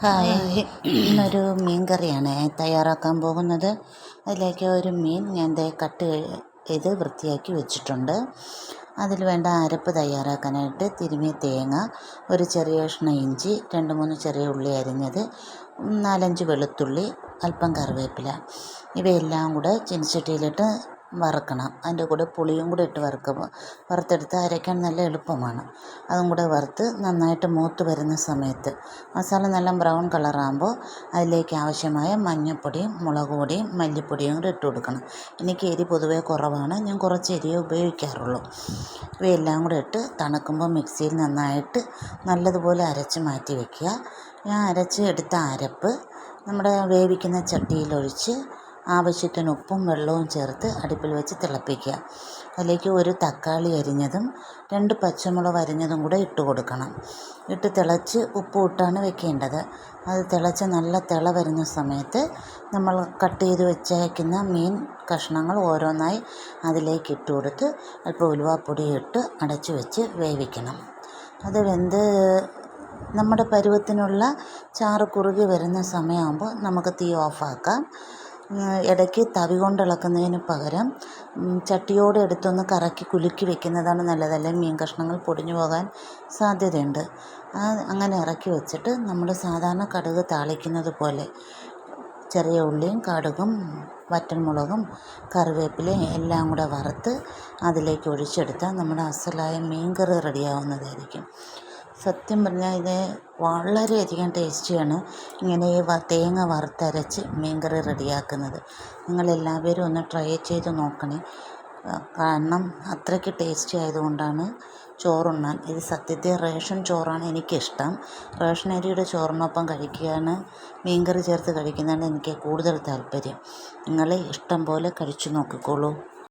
Hi, ഇന്നൊരു മീൻ കറിയാണ് തയ്യാറാക്കാൻ പോകുന്നത്. അതിലേക്ക് ഒരു മീൻ ഞാൻ കട്ട് ചെയ്ത് വൃത്തിയാക്കി വെച്ചിട്ടുണ്ട്. അതിൽ വേണ്ട അരപ്പ് തയ്യാറാക്കാനായിട്ട് തിരുമിയ തേങ്ങ, ഒരു ചെറിയ കഷ്ണം ഇഞ്ചി, 2-3 ചെറിയ ഉള്ളി അരിഞ്ഞത്, 4-5 വെളുത്തുള്ളി, അല്പം കറിവേപ്പില, ഇവയെല്ലാം കൂടെ ചീനച്ചട്ടിയിലിട്ട് വറുക്കണം. അതിൻ്റെ കൂടെ പുളിയും കൂടെ ഇട്ട് വറുത്തെടുത്ത് അരയ്ക്കാൻ നല്ല എളുപ്പമാണ്. അതും കൂടെ വറുത്ത് നന്നായിട്ട് മൂത്ത് വരുന്ന സമയത്ത് മസാല നല്ല ബ്രൗൺ കളറാകുമ്പോൾ അതിലേക്ക് ആവശ്യമായ മഞ്ഞൾപ്പൊടിയും മുളക് പൊടിയും മല്ലിപ്പൊടിയും കൂടെ ഇട്ട് കൊടുക്കണം. എനിക്ക് എരി പൊതുവേ കുറവാണ്, ഞാൻ കുറച്ച് എരിയേ ഉപയോഗിക്കാറുള്ളൂ. ഇവയെല്ലാം കൂടെ ഇട്ട് തണുക്കുമ്പോൾ മിക്സിയിൽ നന്നായിട്ട് നല്ലതുപോലെ അരച്ച് മാറ്റി വയ്ക്കുക. ഞാൻ അരച്ച് എടുത്ത അരപ്പ് നമ്മുടെ വേവിക്കുന്ന ചട്ടിയിലൊഴിച്ച് ആവശ്യത്തിന് ഉപ്പും വെള്ളവും ചേർത്ത് അടുപ്പിൽ വെച്ച് തിളപ്പിക്കുക. അതിലേക്ക് ഒരു തക്കാളി അരിഞ്ഞതും 2 പച്ചമുളക് അരിഞ്ഞതും കൂടെ ഇട്ട് കൊടുക്കണം. ഇട്ട് തിളച്ച് ഉപ്പ് ഇട്ടാണ് വെക്കേണ്ടത്. അത് തിളച്ച് നല്ല തിള വരുന്ന സമയത്ത് നമ്മൾ കട്ട് ചെയ്ത് വെച്ചേക്കുന്ന മീൻ കഷ്ണങ്ങൾ ഓരോന്നായി അതിലേക്ക് ഇട്ട് കൊടുത്ത് അല്പം ഉലുവാപ്പൊടി ഇട്ട് അടച്ച് വെച്ച് വേവിക്കണം. അത് വെന്ത് നമ്മുടെ പരുവത്തിനുള്ള ചാറ് കുറുകി വരുന്ന സമയമാകുമ്പോൾ നമുക്ക് തീ ഓഫാക്കാം. ഇടയ്ക്ക് തവി കൊണ്ട് ഇളക്കുന്നതിന് പകരം ചട്ടിയോടെ എടുത്തൊന്ന് കറക്കി കുലുക്കി വെക്കുന്നതാണ് നല്ലത്, അല്ലെങ്കിൽ മീൻ കഷ്ണങ്ങൾ പൊടിഞ്ഞു പോകാൻ സാധ്യതയുണ്ട്. അങ്ങനെ ഇറക്കി വെച്ചിട്ട് നമ്മൾ സാധാരണ കടുക് താളിക്കുന്നത് പോലെ ചെറിയ ഉള്ളിയും കടുകും വറ്റൽമുളകും കറിവേപ്പിലയും എല്ലാം കൂടെ വറുത്ത് അതിലേക്ക് ഒഴിച്ചെടുത്താൽ നമ്മുടെ അസലായ മീൻ കറി റെഡിയാവുന്നതായിരിക്കും. സത്യം പറഞ്ഞാൽ ഇത് വളരെയധികം ടേസ്റ്റിയാണ് ഇങ്ങനെ തേങ്ങ വറുത്തരച്ച് മീൻ കറി റെഡിയാക്കുന്നത്. നിങ്ങളെല്ലാവരും ഒന്ന് ട്രൈ ചെയ്ത് നോക്കണേ. കാരണം അത്രയ്ക്ക് ടേസ്റ്റി ആയതുകൊണ്ടാണ് ചോറുണ്ണാൻ. ഇത് സത്യത്തിൽ റേഷൻ ചോറാണ് എനിക്കിഷ്ടം. റേഷൻ അരിയുടെ ചോറിനൊപ്പം കഴിക്കുകയാണ്, മീൻ കറി ചേർത്ത് കഴിക്കുന്നതാണ് എനിക്ക് കൂടുതൽ താല്പര്യം. നിങ്ങൾ ഇഷ്ടം പോലെ കഴിച്ചു നോക്കിക്കോളൂ.